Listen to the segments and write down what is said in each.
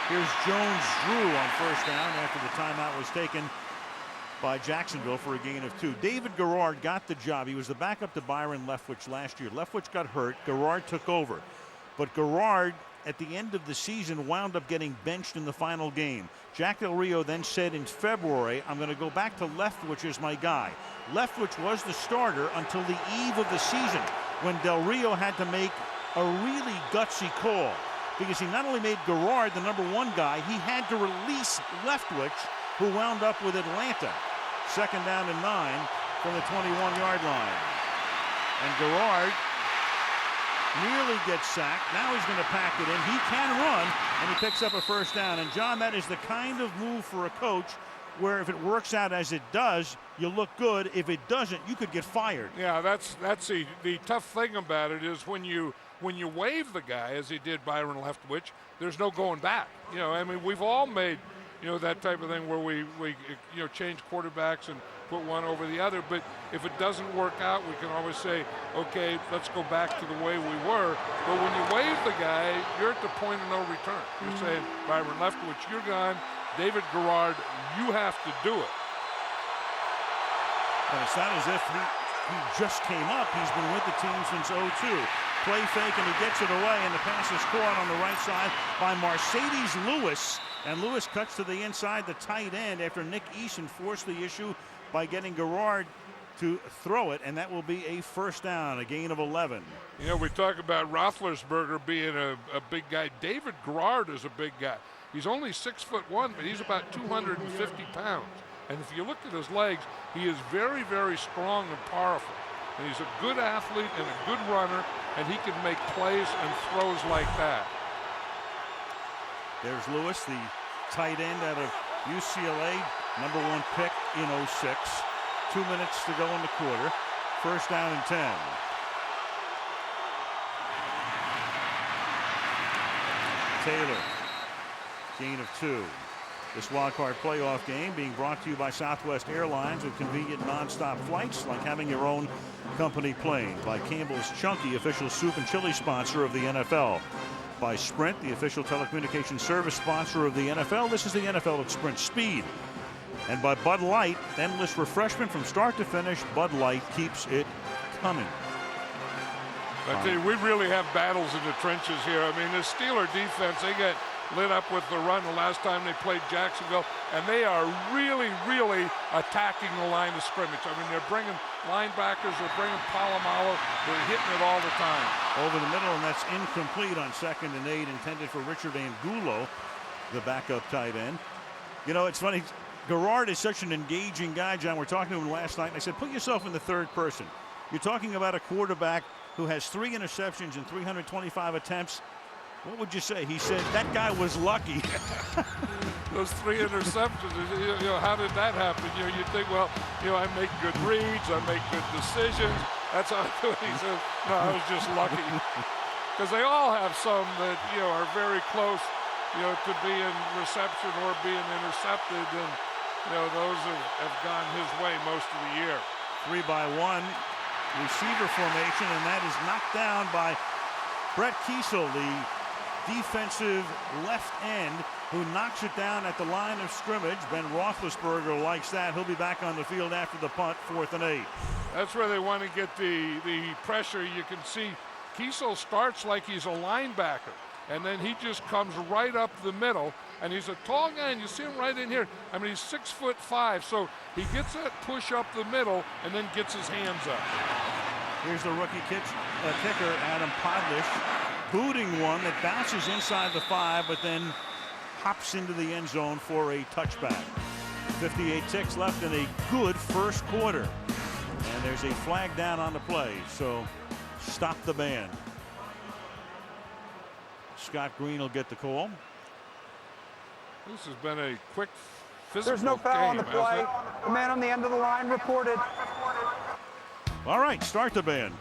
Here's Jones-Drew on first down after the timeout was taken by Jacksonville for a gain of 2. David Garrard got the job. He was the backup to Byron Leftwich last year. Leftwich got hurt. Garrard took over. But Garrard, at the end of the season, wound up getting benched in the final game. Jack Del Rio then said in February, I'm going to go back to Leftwich as my guy. Leftwich was the starter until the eve of the season when Del Rio had to make a really gutsy call because he not only made Garrard the #1 guy, he had to release Leftwich, who wound up with Atlanta. 2nd down and 9 from the 21-yard line. And Garrard nearly gets sacked. Now he's going to pack it in. He can run, and he picks up a first down. And, John, that is the kind of move for a coach where if it works out as it does, you look good. If it doesn't, you could get fired. Yeah, that's the tough thing about it is when you waive the guy, as he did Byron Leftwich, there's no going back. You know, I mean, we've all made, you know, that type of thing where we you know, change quarterbacks and put one over the other. But if it doesn't work out, we can always say, okay, let's go back to the way we were. But when you waive the guy, you're at the point of no return. You're saying, Byron Leftwich, you're gone. David Garrard, you have to do it. And it's not as if he just came up. He's been with the team since 02. Play fake, and he gets it away, and the pass is caught on the right side by Mercedes Lewis. And Lewis cuts to the inside, the tight end, after Nick Eason forced the issue by getting Garrard to throw it, and that will be a first down, a gain of 11. You know, we talk about Roethlisberger being a big guy. David Garrard is a big guy. He's only 6'1", but he's about 250 pounds. And if you look at his legs, he is very, very strong and powerful. And he's a good athlete and a good runner, and he can make plays and throws like that. There's Lewis, the tight end out of UCLA, #1 pick in 06. 2 minutes to go in the quarter. First down and 10. Taylor, gain of 2. This wildcard playoff game being brought to you by Southwest Airlines with convenient nonstop flights like having your own company plane. By Campbell's Chunky, official soup and chili sponsor of the NFL. By Sprint, the official telecommunications service sponsor of the NFL. This is the NFL at Sprint Speed. And by Bud Light, endless refreshment from start to finish. Bud Light keeps it coming. I tell you, we really have battles in the trenches here. I mean, the Steeler defense, they get lit up with the run the last time they played Jacksonville, and they are really, really attacking the line of scrimmage. I mean, they're bringing linebackers, they're bringing Palomalo, they're hitting it all the time. Over the middle, and that's incomplete on 2nd and 8, intended for Richard Angulo, the backup tight end. You know, it's funny, Garrard is such an engaging guy, John. We're talking to him last night, and I said, put yourself in the third person. You're talking about a quarterback who has 3 interceptions in 325 attempts. What would you say? He said that guy was lucky. Those 3 interceptions, you know, how did that happen? You know, you think, well, you know, I make good reads, I make good decisions. That's how I do it. He says, no, I was just lucky. Because they all have some that, you know, are very close, you know, to being reception or being intercepted. And, you know, those have gone his way most of the year. 3-by-1 receiver formation, and that is knocked down by Brett Kiesel, the defensive left end, who knocks it down at the line of scrimmage. Ben Roethlisberger likes that. He'll be back on the field after the punt, 4th and 8. That's where they want to get the pressure. You can see Kiesel starts like he's a linebacker, and then he just comes right up the middle, and he's a tall guy, and you see him right in here. I mean, he's 6'5", so he gets that push up the middle and then gets his hands up. Here's the rookie kicker, Adam Podlish, booting one that bounces inside the 5, but then hops into the end zone for a touchback. 58 ticks left in a good first quarter. And there's a flag down on the play, so stop the band. Scott Green will get the call. This has been a quick physical There's no foul game, on the play. The man on the end of the line reported. All right, start the band.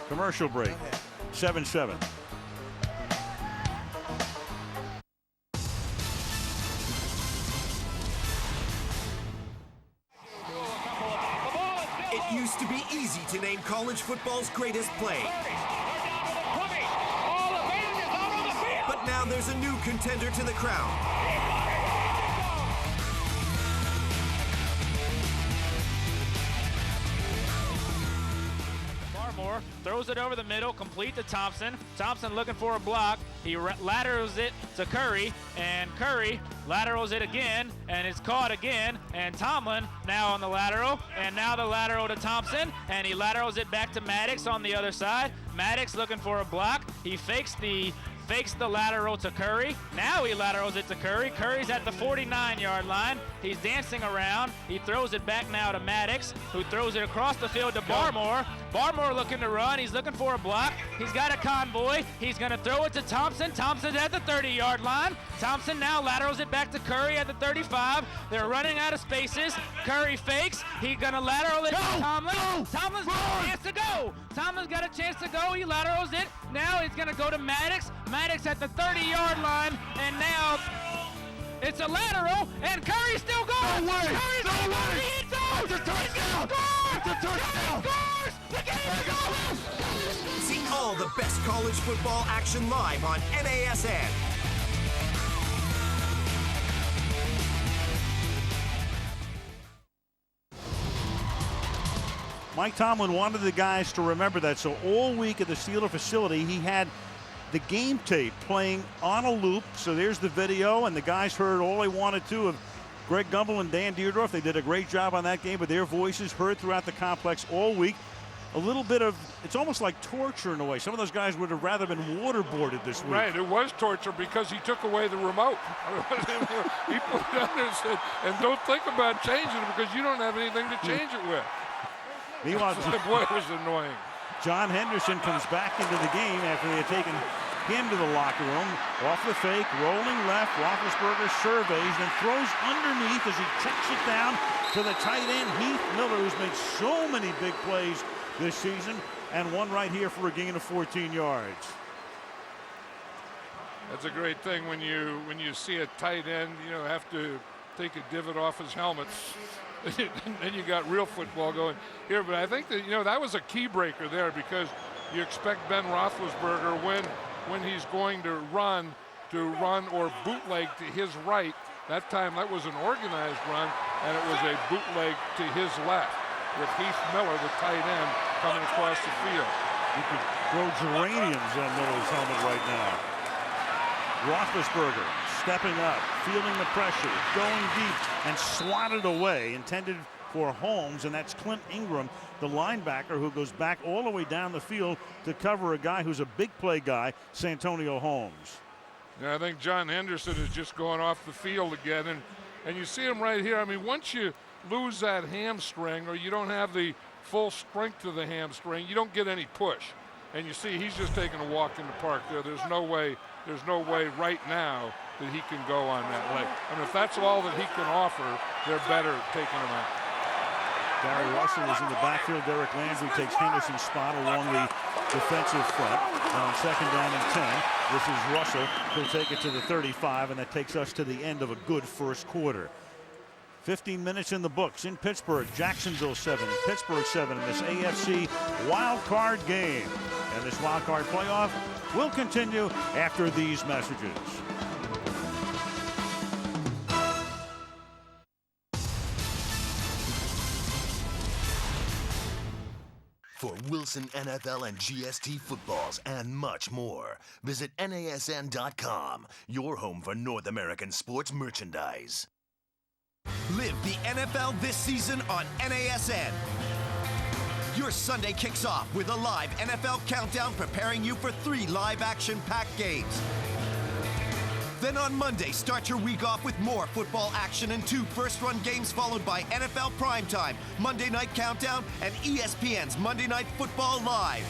Commercial break. 7-7. It used to be easy to name college football's greatest play. But now now there's a new contender to the crown. Throws it over the middle, complete to Thompson. Thompson looking for a block. He laterals it to Curry, and Curry laterals it again, and it's caught again. And Tomlin now on the lateral, and now the lateral to Thompson, and he laterals it back to Maddox on the other side. Maddox looking for a block. He fakes the lateral to Curry. Now he laterals it to Curry. Curry's at the 49-yard line. He's dancing around. He throws it back now to Maddox, who throws it across the field to Barmore. Barmore looking to run. He's looking for a block. He's got a convoy. He's going to throw it to Thompson. Thompson's at the 30-yard line. Thompson now laterals it back to Curry at the 35. They're running out of spaces. Curry fakes. He's going to lateral it to Tomlin. Tomlin's got a chance to go. Tomlin's got a chance to go. He laterals it. Now he's going to go to Maddox. Maddox at the 30-yard line, and now it's a lateral, and Curry's still going. No way! Curry's No way! It's a touchdown! It's a touchdown! Scores! The game is over! See all the best college football action live on NASN. Mike Tomlin wanted the guys to remember that, so all week at the Steeler facility, he had the game tape playing on a loop. So there's the video, and the guys heard all they wanted to of Greg Gumbel and Dan Deerdorf. They did a great job on that game, but their voices heard throughout the complex all week. A little bit of, it's almost like torture in a way. Some of those guys would have rather been waterboarded this week. Right, it was torture because he took away the remote. He put it down there and said, and don't think about changing it because you don't have anything to change it with. Meanwhile, Boy, it was annoying. John Henderson comes back into the game after they had taken him to the locker room. Off the fake, rolling left. Roethlisberger surveys, then throws underneath as he checks it down to the tight end, Heath Miller, who's made so many big plays this season, and one right here for a gain of 14 yards. That's a great thing when you see a tight end, have to take a divot off his helmet. Then you got real football going here. But I think that that was a key breaker there because you expect Ben Roethlisberger when he's going to run or bootleg to his right. That time that was an organized run, and it was a bootleg to his left with Heath Miller, the tight end, coming across the field. You could throw geraniums on Miller's helmet right now. Roethlisberger stepping up, feeling the pressure, going deep, and swatted away, intended for Holmes, and that's Clint Ingram, the linebacker, who goes back all the way down the field to cover a guy who's a big play guy, Santonio Holmes. Yeah, I think John Henderson is just going off the field again, and you see him right here. I mean, once you lose that hamstring or you don't have the full strength of the hamstring, you don't get any push. And you see he's just taking a walk in the park there. There's no way right now that he can go on that leg. I mean, if that's all that he can offer, they're better taking him out. Gary Russell is in the backfield. Derek Landry takes Henderson's spot along the defensive front. And on 2nd down and 10, this is Russell. He'll take it to the 35, and that takes us to the end of a good first quarter. 15 minutes in the books in Pittsburgh. Jacksonville 7, Pittsburgh 7 in this AFC wildcard game. And this wildcard playoff will continue after these messages. For Wilson NFL and GST footballs and much more, visit NASN.com, your home for North American sports merchandise. Live the NFL this season on NASN. Your Sunday kicks off with a live NFL countdown preparing you for 3 live action-packed games. Then on Monday, start your week off with more football action and 2 first-run games followed by NFL Primetime, Monday Night Countdown, and ESPN's Monday Night Football Live.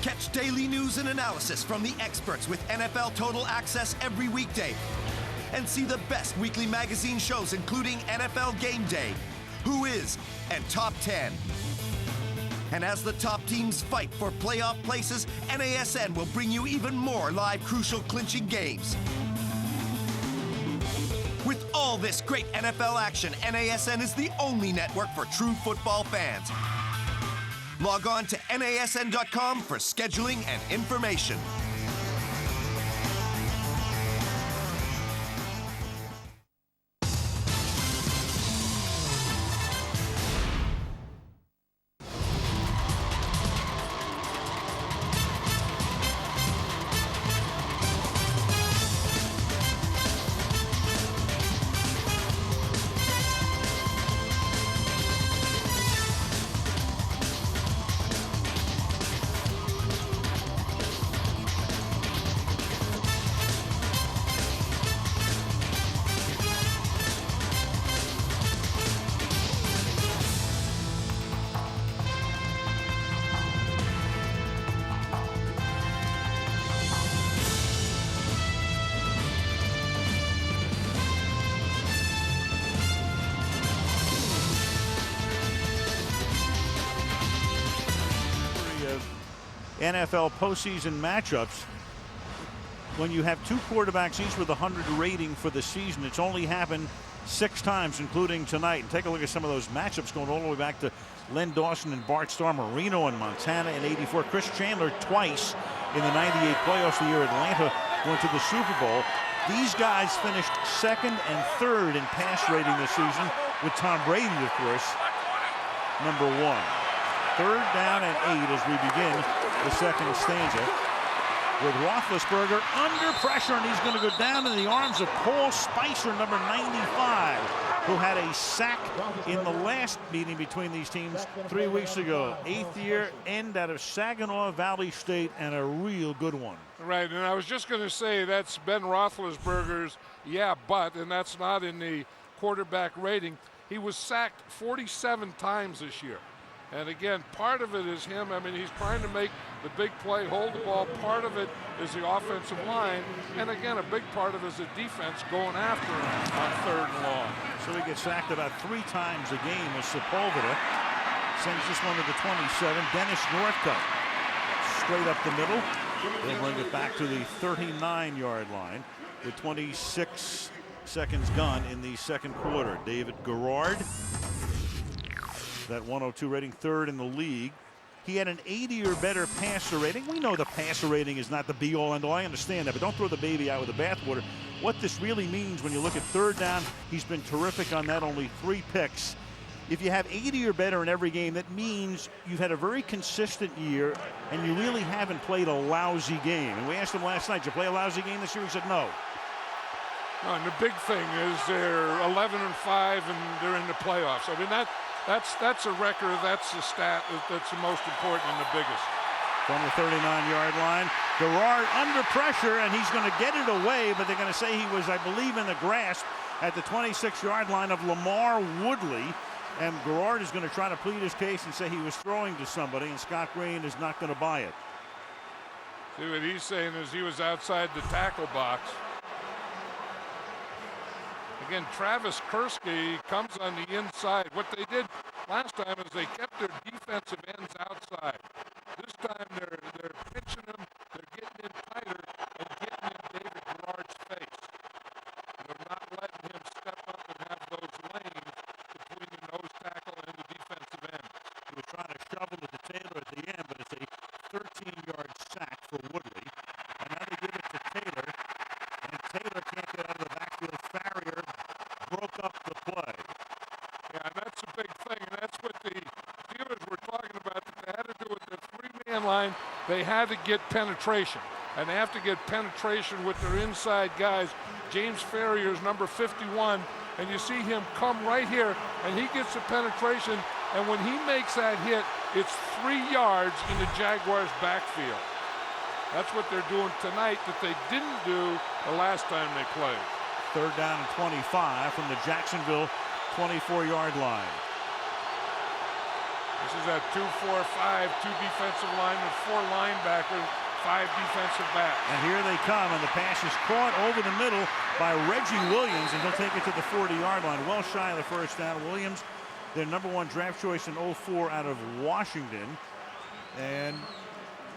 Catch daily news and analysis from the experts with NFL Total Access every weekday. And see the best weekly magazine shows including NFL Game Day, Who Is, and Top 10. And as the top teams fight for playoff places, NASN will bring you even more live crucial clinching games. With all this great NFL action, NASN is the only network for true football fans. Log on to NASN.com for scheduling and information. NFL postseason matchups, when you have two quarterbacks each with 100 rating for the season, it's only happened 6 times, including tonight. And take a look at some of those matchups going all the way back to Len Dawson and Bart Starr, Marino and Montana in '84, Chris Chandler twice in the '98 playoffs, the year Atlanta went to the Super Bowl. These guys finished 2nd and 3rd in pass rating this season, with Tom Brady, of course, number 1. 3rd down and 8 as we begin the second stanza, with Roethlisberger under pressure, and he's going to go down in the arms of Paul Spicer, number 95, who had a sack in the last meeting between these teams 3 weeks ago. 8th year end out of Saginaw Valley State, and a real good one. Right, and I was just going to say that's Ben Roethlisberger's, and that's not in the quarterback rating. He was sacked 47 times this year. And again, part of it is him. I mean, he's trying to make the big play, hold the ball. Part of it is the offensive line. And again, a big part of it is the defense going after him on 3rd and long. So he gets sacked about 3 times a game as Sepulveda sends this one to the 27. Dennis Northcutt straight up the middle. They'll bring it back to the 39-yard line with 26 seconds gone in the second quarter. David Garrard, that 102 rating, 3rd in the league. He had an 80 or better passer rating. We know the passer rating is not the be-all end-all. I understand that, but don't throw the baby out with the bathwater. What this really means when you look at 3rd down, he's been terrific on that, only 3 picks. If you have 80 or better in every game, that means you've had a very consistent year, and you really haven't played a lousy game. And we asked him last night, did you play a lousy game this year? He said no. No, and the big thing is they're 11-5 and they're in the playoffs. I mean, that's a record. That's the stat that's the most important and the biggest. From the 39-yard line, Garrard under pressure, and he's going to get it away, but they're going to say he was, I believe, in the grasp at the 26-yard line of Lamar Woodley. And Garrard is going to try to plead his case and say he was throwing to somebody, and Scott Green is not going to buy it. See, what he's saying is he was outside the tackle box. Again, Travis Kersky comes on the inside. What they did last time is they kept their defensive ends outside. This time they're pinching them, they're getting in tighter and getting in David Garrard's face. They're not letting him step up and have those lanes between the nose tackle and the defensive end. He was trying to shovel it to Taylor at the end, but it's a 13-yard sack for Woodley. And now they give it to Taylor, and Taylor can't get out of the backfield. Farrier broke up the play. Yeah, and that's a big thing, and that's what the Steelers were talking about, that they had to do with the 3-man line. They had to get penetration, and they have to get penetration with their inside guys. James Farrier is number 51, and you see him come right here, and he gets the penetration, and when he makes that hit, it's 3 yards in the Jaguars' backfield. That's what they're doing tonight that they didn't do the last time they played. 3rd down and 25 from the Jacksonville 24-yard line. This is a 2-4-5, 2 defensive linemen, 4 linebackers, 5 defensive backs. And here they come, and the pass is caught over the middle by Reggie Williams, and he'll take it to the 40-yard line. Well shy of the first down. Williams, their number 1 draft choice in '04 out of Washington. And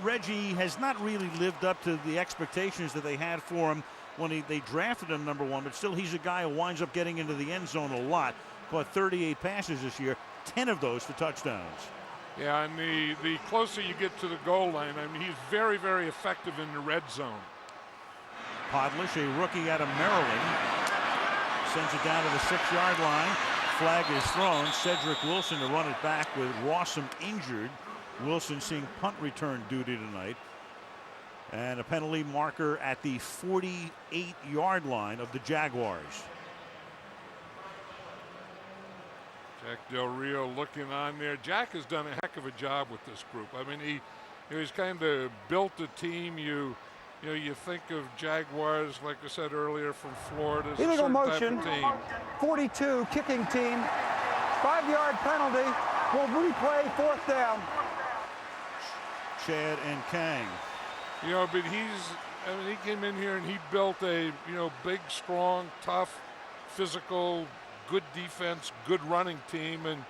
Reggie has not really lived up to the expectations that they had for him when they drafted him number 1, but still he's a guy who winds up getting into the end zone a lot. Caught 38 passes this year, 10 of those for touchdowns. Yeah, and the closer you get to the goal line, I mean, he's very, very effective in the red zone. Podlish, a rookie out of Maryland, sends it down to the 6-yard line. Flag is thrown. Cedric Wilson to run it back with Rossum injured. Wilson seeing punt return duty tonight. And a penalty marker at the 48-yard line of the Jaguars. Jack Del Rio looking on there. Jack has done a heck of a job with this group. I mean, he's kind of built a team. You think of Jaguars, like I said earlier, from Florida. Illegal motion. 42 kicking team. 5-yard penalty. Will replay 4th down. Chad and Kang. But he came in here and he built a, big, strong, tough, physical, good defense, good running team, and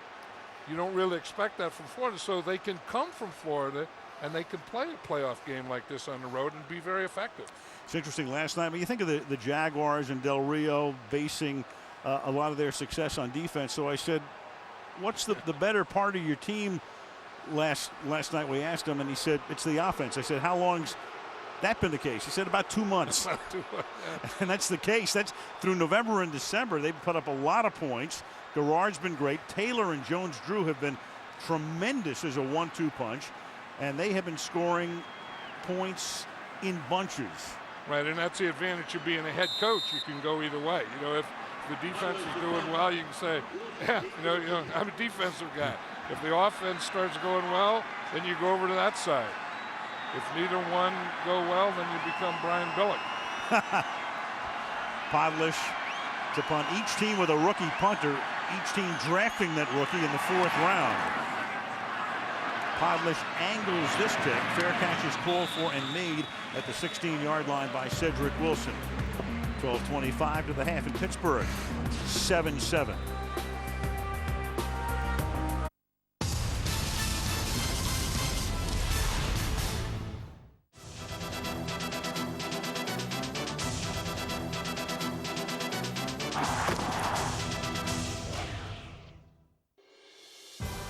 you don't really expect that from Florida. So they can come from Florida and they can play a playoff game like this on the road and be very effective. It's interesting. Last night, when you think of the Jaguars and Del Rio basing a lot of their success on defense, so I said, what's the better part of your team? Last night we asked him, and he said, it's the offense. I said, how long's that been the case? He said, about 2 months. About 2 months, yeah. And that's the case. That's through November and December. They've put up a lot of points. Garrard's been great. Taylor and Jones-Drew have been tremendous as a 1-2 punch, and they have been scoring points in bunches. Right, and that's the advantage of being a head coach. You can go either way. You know, if the defense is doing well, you can say, yeah, you know, I'm a defensive guy. If the offense starts going well, then you go over to that side. If neither one go well, then you become Brian Billick. Podlish to punt. Each team with a rookie punter, each team drafting that rookie in the 4th round. Podlish angles this kick. Fair catch is called for and made at the 16-yard line by Cedric Wilson. 12:25 to the half in Pittsburgh. 7-7.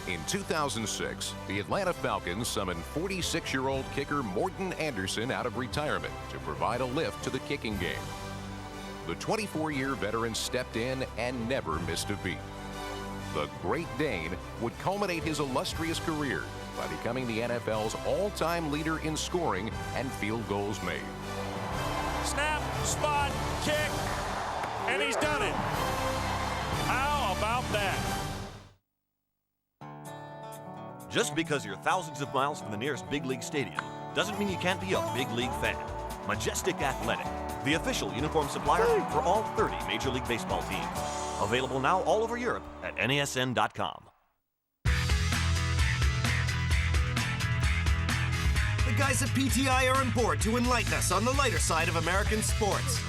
In 2006, the Atlanta Falcons summoned 46-year-old kicker Morton Anderson out of retirement to provide a lift to the kicking game. The 24-year veteran stepped in and never missed a beat. The Great Dane would culminate his illustrious career by becoming the NFL's all-time leader in scoring and field goals made. Snap, spot, kick, and he's done it. How about that? Just because you're thousands of miles from the nearest big league stadium doesn't mean you can't be a big league fan. Majestic Athletic, the official uniform supplier for all 30 Major League Baseball teams. Available now all over Europe at NASN.com. The guys at PTI are on board to enlighten us on the lighter side of American sports.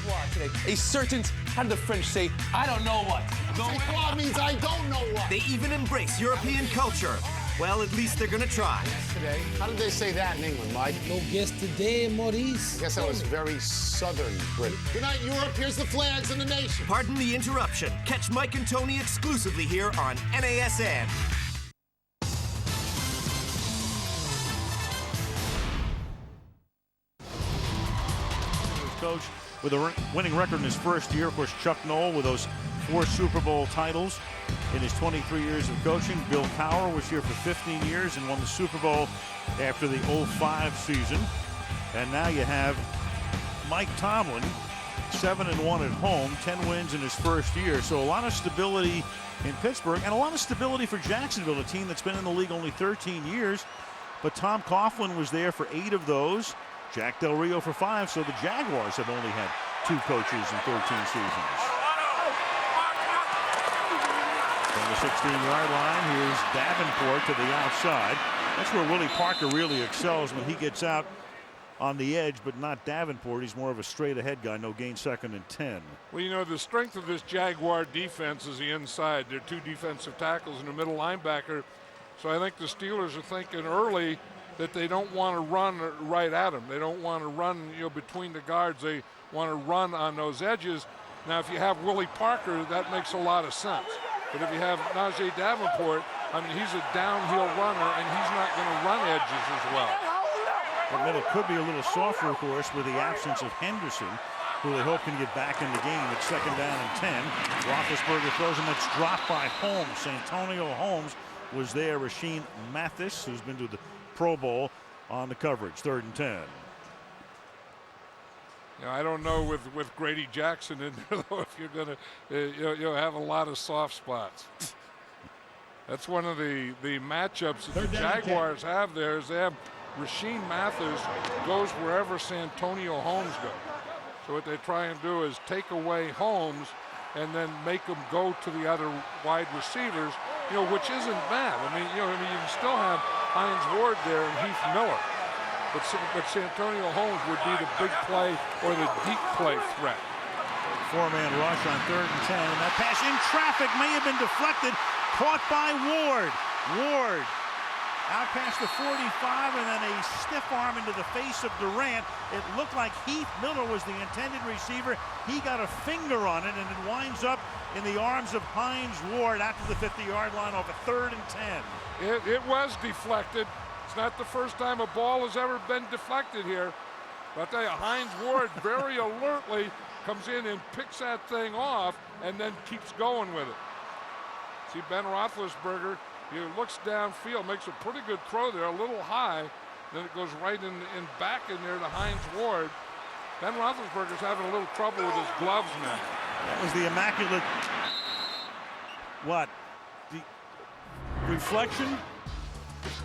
A certain, how did the French say, I don't know what? That means I don't know what. They even embrace European culture. Well, at least they're gonna try. Today, how did they say that in England, Mike? No guess today, Maurice. I guess that was very southern Britain. Good night, Europe. Here's the flags and the nation. Pardon the interruption. Catch Mike and Tony exclusively here on NASN. Coach with a winning record in his first year. Of course, Chuck Noll with those 4 Super Bowl titles in his 23 years of coaching. Bill Cowher was here for 15 years and won the Super Bowl after the 05 season. And now you have Mike Tomlin, 7-1 at home, 10 wins in his first year. So a lot of stability in Pittsburgh and a lot of stability for Jacksonville, a team that's been in the league only 13 years. But Tom Coughlin was there for 8 of those. Jack Del Rio for 5. So the Jaguars have only had 2 coaches in 13 seasons. From the 16-yard line, here's Davenport to the outside. That's where Willie Parker really excels, when he gets out on the edge, but not Davenport. He's more of a straight-ahead guy. No gain, 2nd and 10. Well, you know, the strength of this Jaguar defense is the inside. There are 2 defensive tackles and a middle linebacker. So I think the Steelers are thinking early that they don't want to run right at them. They don't want to run, you know, between the guards. They want to run on those edges. Now, if you have Willie Parker, that makes a lot of sense. But if you have Najee Davenport, I mean, he's a downhill runner, and he's not going to run edges as well. But then it could be a little softer, of course, with the absence of Henderson, who they hope can get back in the game. It's 2nd down and 10. Roethlisberger throws him. It's dropped by Holmes. Santonio Holmes was there. Rasheed Mathis, who's been to the Pro Bowl, on the coverage. 3rd and 10. You know, I don't know with Grady Jackson in there, though, if you're going to you'll have a lot of soft spots. That's one of the matchups that the Jaguars have there, is they have Rasheed Mathis goes wherever Santonio Holmes goes. So what they try and do is take away Holmes and then make them go to the other wide receivers, you know, which isn't bad. I mean, you can still have Hines Ward there and Heath Miller. But Santonio Holmes would be the big play or the deep play threat. 4-man rush on 3rd and 10. And that pass in traffic may have been deflected. Caught by Ward. Ward out past the 45, and then a stiff arm into the face of Durant. It looked like Heath Miller was the intended receiver. He got a finger on it, and it winds up in the arms of Hines Ward out to the 50-yard line off a 3rd and 10. It was deflected. It's not the first time a ball has ever been deflected here. But I'll tell you, Hines Ward very alertly comes in and picks that thing off and then keeps going with it. See Ben Roethlisberger, he looks downfield, makes a pretty good throw there, a little high. Then it goes right in back in there to Hines Ward. Ben Roethlisberger's having a little trouble with his gloves now. That was the immaculate, what? The reflection?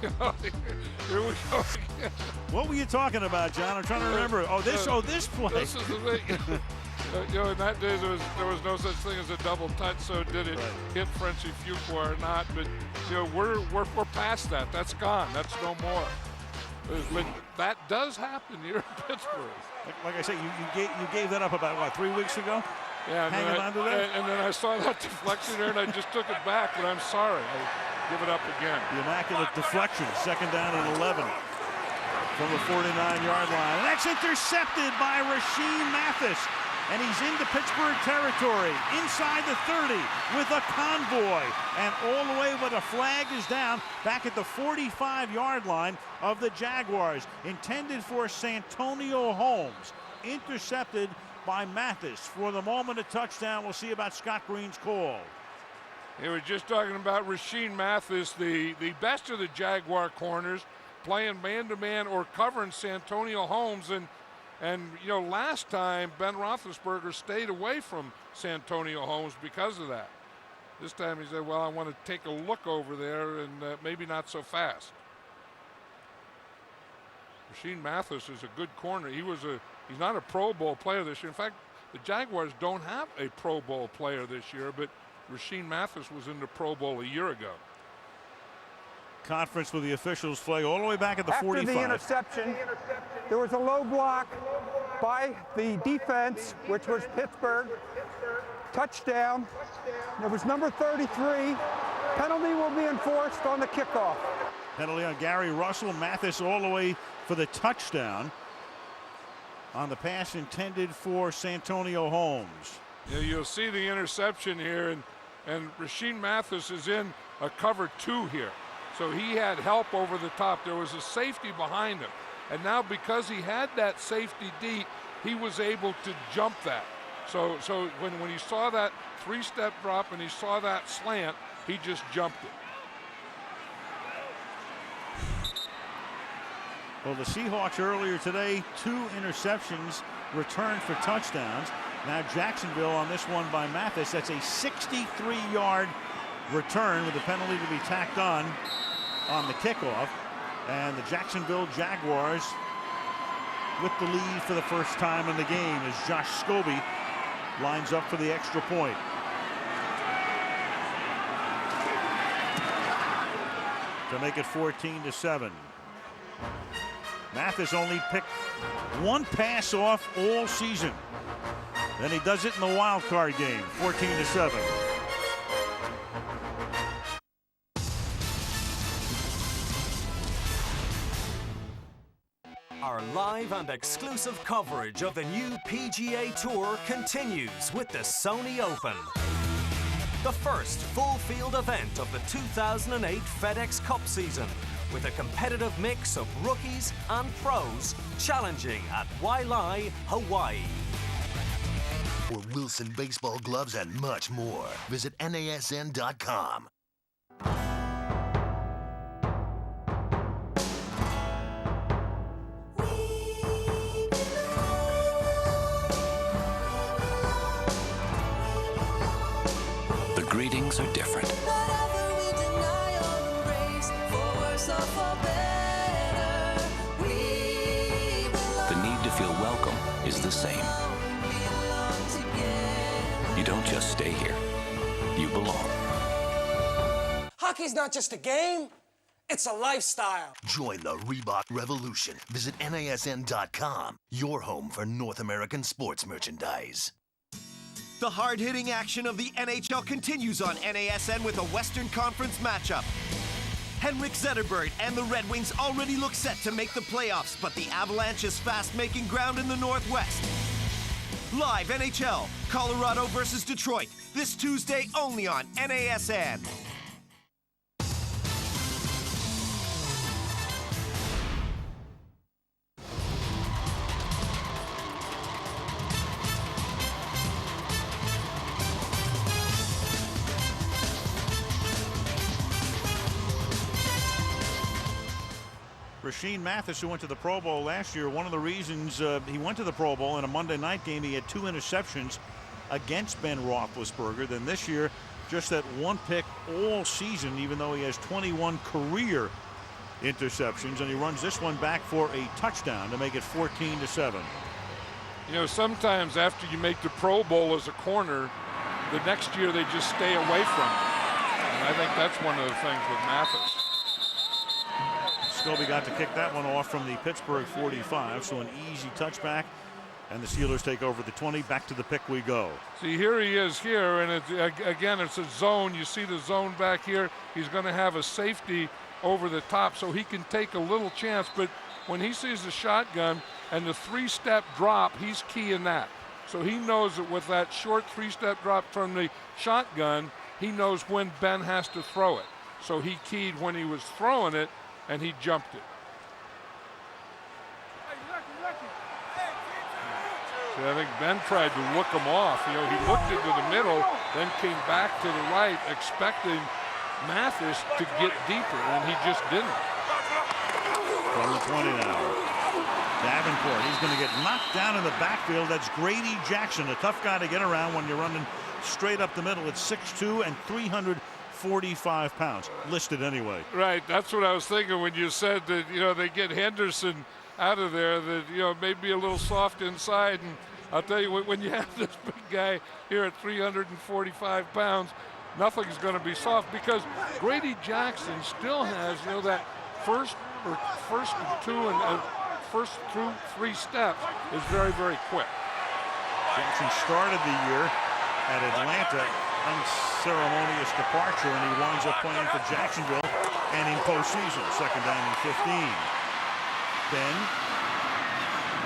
Here we go again. What were you talking about, John? I'm trying to remember. This play. This is the thing. In that day there was no such thing as a double touch, so did it hit Frenchie Fuqua or not? But we're past that. That's gone. That's no more. But that does happen here in Pittsburgh. Like I said, you gave that up about what, 3 weeks ago? Yeah, hanging on to that. And then I saw that deflection there, and I just took it back. But I'm sorry, I give it up again. The immaculate deflection, 2nd down and 11 from the 49-yard line, and that's intercepted by Rasheem Mathis. And he's into Pittsburgh territory, inside the 30 with a convoy. And all the way where the flag is down, back at the 45-yard line of the Jaguars. Intended for Santonio Holmes. Intercepted by Mathis. For the moment, a touchdown. We'll see about Scott Green's call. They were just talking about Rasheem Mathis, the best of the Jaguar corners, playing man-to-man or covering Santonio Holmes. And last time Ben Roethlisberger stayed away from Santonio Holmes because of that. This time he said, well, I want to take a look over there and maybe not so fast. Rasheem Mathis is a good corner. He's not a Pro Bowl player this year. In fact, the Jaguars don't have a Pro Bowl player this year, but Rasheem Mathis was in the Pro Bowl a year ago. Conference with the officials flag all the way back at the 45. After the interception, there was a low block by the defense, which was Pittsburgh. Touchdown. It was number 33. Penalty will be enforced on the kickoff. Penalty on Gary Russell. Mathis all the way for the touchdown on the pass intended for Santonio Holmes. Yeah, you'll see the interception here, and Rasheem Mathis is in a cover 2 here. So he had help over the top. There was a safety behind him. And now because he had that safety deep, he was able to jump that. So when he saw that 3-step drop and he saw that slant, he just jumped it. Well, the Seahawks earlier today, 2 interceptions returned for touchdowns. Now Jacksonville on this one by Mathis. That's a 63-yard return with the penalty to be tacked on the kickoff. And the Jacksonville Jaguars with the lead for the first time in the game as Josh Scobie lines up for the extra point. To make it 14-7. Mathis only picked 1 pass off all season. Then he does it in the wild card game, 14-7. Our live and exclusive coverage of the new PGA Tour continues with the Sony Open. The first full-field event of the 2008 FedEx Cup season, with a competitive mix of rookies and pros challenging at Wailea, Hawaii. For Wilson baseball gloves and much more, visit NASN.com. The greetings are different. The need to feel welcome is the same. You don't just stay here. You belong. Hockey's not just a game, it's a lifestyle. Join the Reebok revolution. Visit NASN.com, your home for North American sports merchandise. The hard-hitting action of the NHL continues on NASN with a Western Conference matchup. Henrik Zetterberg and the Red Wings already look set to make the playoffs, but the Avalanche is fast making ground in the Northwest. Live NHL, Colorado versus Detroit, this Tuesday only on NASN. Rashean Mathis, who went to the Pro Bowl last year, one of the reasons he went to the Pro Bowl in a Monday night game, he had 2 interceptions against Ben Roethlisberger. Then this year, just that 1 pick all season, even though he has 21 career interceptions, and he runs this one back for a touchdown to make it 14-7. You know, sometimes after you make the Pro Bowl as a corner, the next year they just stay away from it. And I think that's one of the things with Mathis. Scobie got to kick that one off from the Pittsburgh 45, so an easy touchback, and the Steelers take over the 20. Back to the pick we go. See, here he is here, and again, it's a zone. You see the zone back here. He's going to have a safety over the top, so he can take a little chance. But when he sees the shotgun and the 3-step drop, he's keying that. So he knows that with that short 3-step drop from the shotgun, he knows when Ben has to throw it. So he keyed when he was throwing it, and he jumped it. See, I think Ben tried to look him off. You know, he looked into the middle, then came back to the right, expecting Mathis to get deeper, and he just didn't. From the 20 now. Davenport, he's going to get knocked down in the backfield. That's Grady Jackson, a tough guy to get around when you're running straight up the middle at 6'2" and 345 pounds, listed anyway. Right, that's what I was thinking when you said that, you know, they get Henderson out of there, that, you know, maybe a little soft inside. And I'll tell you, when you have this big guy here at 345 pounds, nothing's going to be soft, because Grady Jackson still has, you know, that first through 3 steps is very, very quick. Jackson started the year at Atlanta, unceremonious departure, and he winds up playing for Jacksonville and in postseason. 2nd down and 15. Ben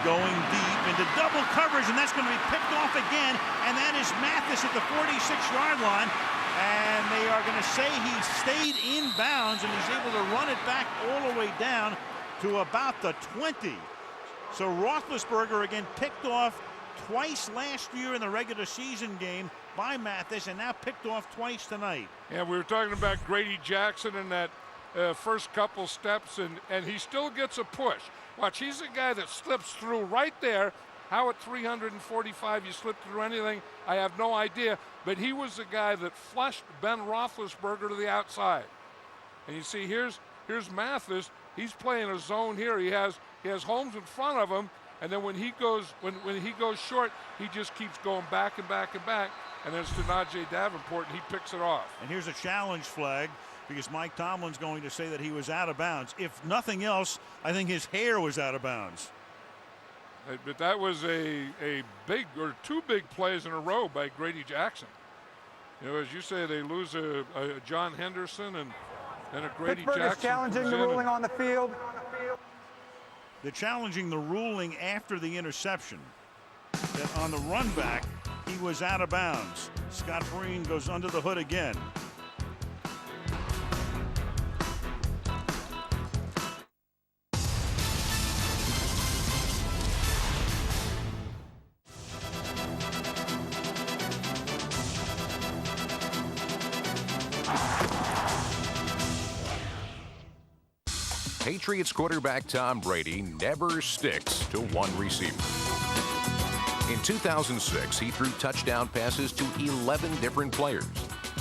going deep into double coverage, and that's going to be picked off again, and that is Mathis at the 46-yard line, and they are going to say he stayed in bounds, and he's able to run it back all the way down to about the 20. So Roethlisberger again picked off twice last year in the regular season game by Mathis, and now picked off twice tonight. Yeah, we were talking about Grady Jackson in that first couple steps, and he still gets a push. Watch, he's a guy that slips through right there. How at 345 you slip through anything, I have no idea. But he was the guy that flushed Ben Roethlisberger to the outside. And you see, here's Mathis. He's playing a zone here. He has Holmes in front of him, and then when he goes short, he just keeps going back and back and back. And then it's to JAJ Davenport, and he picks it off. And here's a challenge flag, because Mike Tomlin's going to say that he was out of bounds. If nothing else, I think his hair was out of bounds. But that was a big, or 2 big plays in a row by Grady Jackson. You know, as you say, they lose a John Henderson and a Grady Pittsburgh Jackson. is challenging the ruling on the field. They're challenging the ruling after the interception, that on the run back, he was out of bounds. Scott Breen goes under the hood again. Patriots quarterback Tom Brady never sticks to one receiver. In 2006, he threw touchdown passes to 11 different players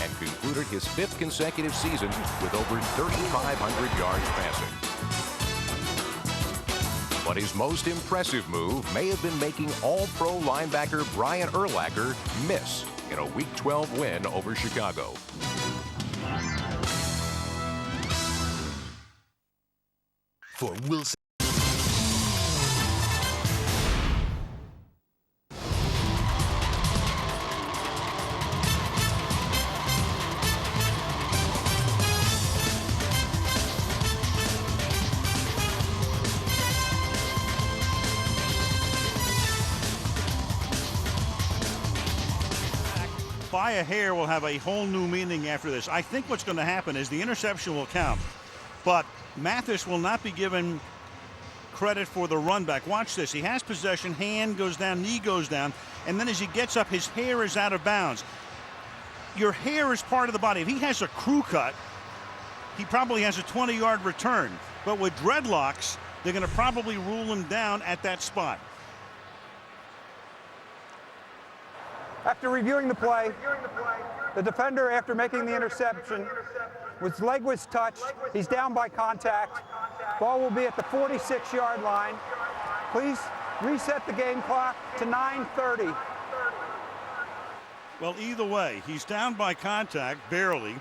and concluded his 5th consecutive season with over 3,500 yards passing. But his most impressive move may have been making All-Pro linebacker Brian Urlacher miss in a Week 12 win over Chicago. For Wilson. by a hair will have a whole new meaning after this. I think what's going to happen is the interception will count, but Mathis will not be given credit for the run back. Watch this. He has possession, hand goes down, knee goes down, and then as he gets up, his hair is out of bounds. Your hair is part of the body. If he has a crew cut, he probably has a 20-yard return. But with dreadlocks, they're going to probably rule him down at that spot. After reviewing the play, the defender, after making the interception, his leg was touched. He's down by contact. Ball will be at the 46-yard line. Please reset the game clock to 9:30. Well, either way, he's down by contact, barely,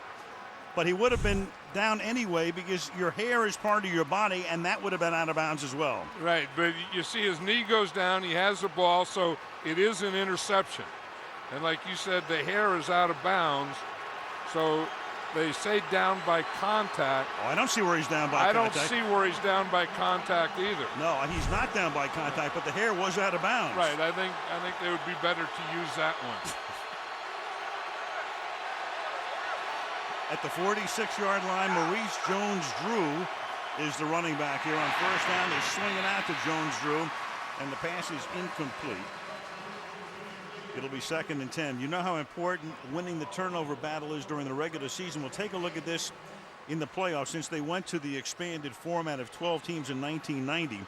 but he would have been down anyway because your hair is part of your body, and that would have been out of bounds as well. Right, but you see his knee goes down, he has the ball, so it is an interception. And like you said, the hair is out of bounds, so they say down by contact. Oh, I don't see where he's down by contact. I don't see where he's down by contact either. No, he's not down by contact, but the hair was out of bounds. Right, I think they would be better to use that one. At the 46-yard line, Maurice Jones-Drew is the running back here on first down. They swing it out to Jones-Drew, and the pass is incomplete. It'll be 2nd and 10. You know how important winning the turnover battle is during the regular season. We'll take a look at this in the playoffs since they went to the expanded format of 12 teams in 1990.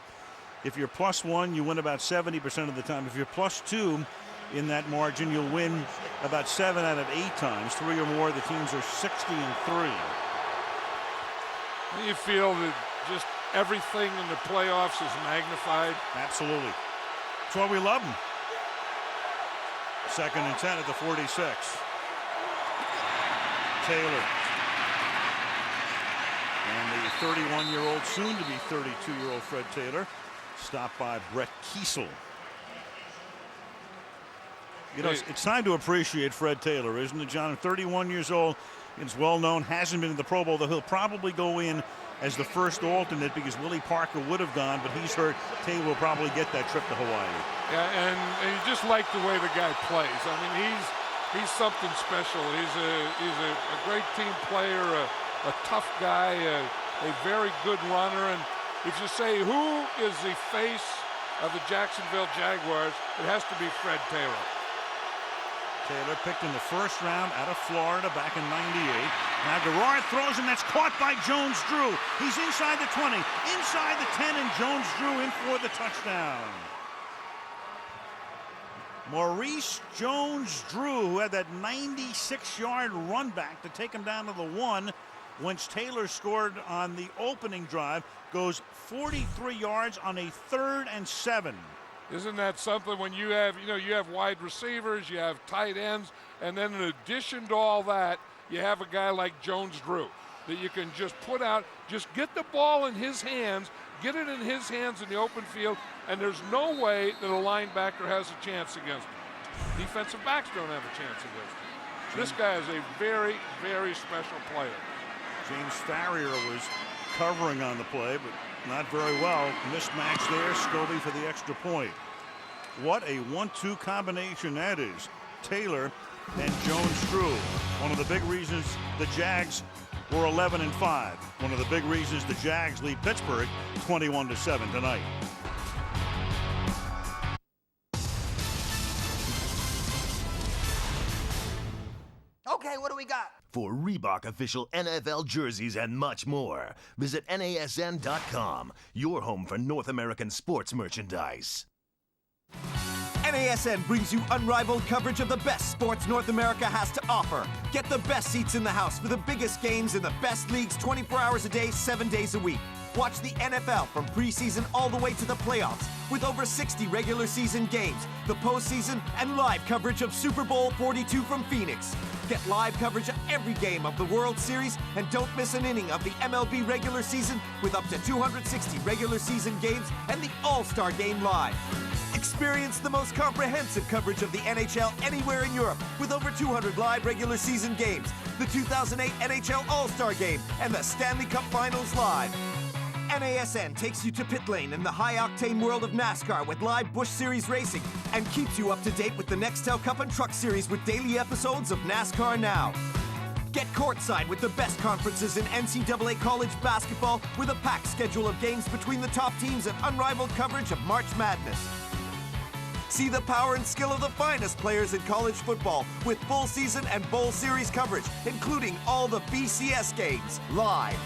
If you're +1, you win about 70% of the time. If you're +2 in that margin, you'll win about 7 out of 8 times. 3 or more, the teams are 60 and 3. You feel that just everything in the playoffs is magnified? Absolutely. That's why we love them. 2nd and 10 at the 46. Taylor. And the 31-year-old, soon to be 32-year-old Fred Taylor, stopped by Brett Kiesel. You know, it's time to appreciate Fred Taylor, isn't it, John? 31 years old. It's well known, hasn't been in the Pro Bowl, though he'll probably go in as the first alternate because Willie Parker would have gone, but he's hurt. Taylor will probably get that trip to Hawaii. Yeah, and you just like the way the guy plays. I mean, he's something special. He's a great team player, a tough guy, a very good runner. And if you say who is the face of the Jacksonville Jaguars, it has to be Fred Taylor. Taylor picked in the first round out of Florida back in '98. Now Garrard throws and that's caught by Jones-Drew. He's inside the 20, inside the 10, and Jones-Drew in for the touchdown. Maurice Jones-Drew, who had that 96-yard run back to take him down to the 1, once Taylor scored on the opening drive, goes 43 yards on a 3rd and 7. Isn't that something when you have wide receivers, you have tight ends, and then in addition to all that, you have a guy like Jones-Drew that you can just put out, just get the ball in his hands, get it in his hands in the open field, and there's no way that a linebacker has a chance against him. Defensive backs don't have a chance against him. This guy is a very, very special player. James Farrier was covering on the play, but not very well. Mismatch there. Scobie for the extra point. What a 1-2 combination that is. Taylor and Jones-Drew. One of the big reasons the Jags were 11-5. One of the big reasons the Jags lead Pittsburgh 21-7 tonight. Okay, what do we got? For Reebok official NFL jerseys and much more, visit NASN.com, your home for North American sports merchandise. NASN brings you unrivaled coverage of the best sports North America has to offer. Get the best seats in the house for the biggest games in the best leagues 24 hours a day, 7 days a week. Watch the NFL from preseason all the way to the playoffs with over 60 regular season games, the postseason, and live coverage of Super Bowl 42 from Phoenix. Get live coverage of every game of the World Series and don't miss an inning of the MLB regular season with up to 260 regular season games and the All-Star Game live. Experience the most comprehensive coverage of the NHL anywhere in Europe with over 200 live regular season games, the 2008 NHL All-Star Game, and the Stanley Cup Finals live. NASN takes you to pit lane in the high-octane world of NASCAR with live Busch Series racing and keeps you up to date with the Nextel Cup and Truck Series with daily episodes of NASCAR Now. Get courtside with the best conferences in NCAA college basketball with a packed schedule of games between the top teams and unrivaled coverage of March Madness. See the power and skill of the finest players in college football with full season and bowl series coverage, including all the BCS games, live.